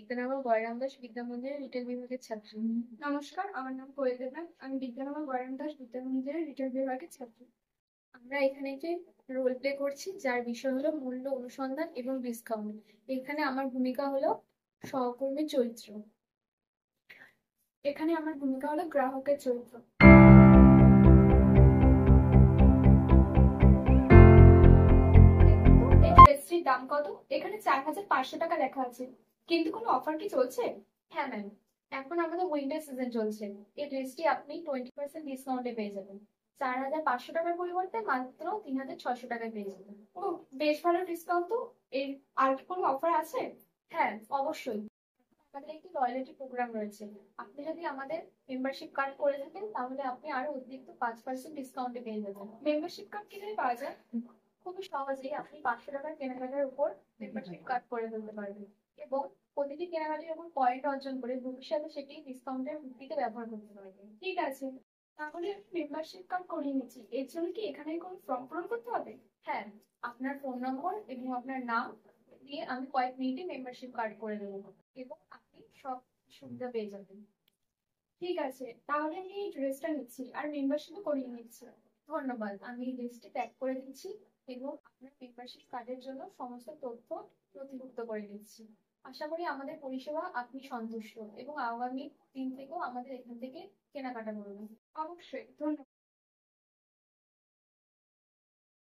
বিদ্যানগর গয়রাম দাস বিদ্যা মন্দিরের রিটেল বিভাগের ছাত্রী। নমস্কার, আমার নাম কোয়েল দেবনাথ। আমি বিদ্যানগর গয়রাম দাস বিদ্যা মন্দিরের রিটেল বিভাগের ছাত্রী। আমরা এখানে যে রোল প্লে করছি, যার বিষয় হলো মূল্য অনুসন্ধান এবং ডিসকাউন্ট। এখানে আমার ভূমিকা হলো সহকর্মীর চরিত্র। এখানে আমার ভূমিকা হলো গ্রাহকের চরিত্র। এই ড্রেসটির দাম কত? এখানে 4,500 টাকা লেখা আছে, কিন্তু কোনো অফার কি চলছে? হ্যাঁ ম্যাম, এখন আমাদের উইন্টার সিজন চলছে। এই ড্রেসটি আপনি 20% ডিসকাউন্টে পেয়ে যাবেন। 4,500 টাকার পরিবর্তে মাত্র 3,600 টাকায় পেয়ে যাবেন। ও, বেশ ভালো ডিসকাউন্ট তো। এর আর কি কোনো অফার আছে? হ্যাঁ, অবশ্যই। আমাদের একটি লয়্যালটি প্রোগ্রাম রয়েছে। আপনি যদি আমাদের মেম্বারশিপ কার্ড করে থাকেন, তাহলে আপনি আরো অতিরিক্ত 5% ডিসকাউন্টে পেয়ে যাবেন। মেম্বারশিপ কার্ড কিভাবে পাওয়া যায়? খুবই সহজেই আপনি 500 টাকার কেনাকাটার উপর মেম্বারশিপ কার্ড করে ফেলতে পারবেন, এবং প্রতিটি কেনাকাটার উপর পয়েন্ট অর্জন করে ভবিষ্যতে সেটি ডিসকাউন্টের ভিত্তিতে ব্যবহার করতে পারবেন। ঠিক আছে, তাহলে আমি মেম্বারশিপ কার্ড করিয়ে নিচ্ছি। এর জন্য কি এখানে কোনো ফর্ম পূরণ করতে হবে? হ্যাঁ, আপনার ফোন নম্বর এবং আপনার নাম দিয়ে আমি কয়েক মিনিটে মেম্বারশিপ কার্ড করে দেবো, এবং আপনি সব সুবিধা পেয়ে যাবেন। ঠিক আছে, তাহলে আমি এই ড্রেসটা নিচ্ছি আর মেম্বারশিপও করিয়ে নিচ্ছি। ধন্যবাদ। আমি এই লিস্টটি প্যাক করে দিচ্ছি এবং আপনার মেম্বারশিপ কার্ডের জন্য সমস্ত তথ্য নথিভুক্ত করে দিচ্ছি। আশা করি আমাদের পরিষেবা আপনি সন্তুষ্ট, এবং আগামী দিন থেকেও আমাদের এখান থেকে কেনাকাটা করবেন। অবশ্যই, ধন্যবাদ।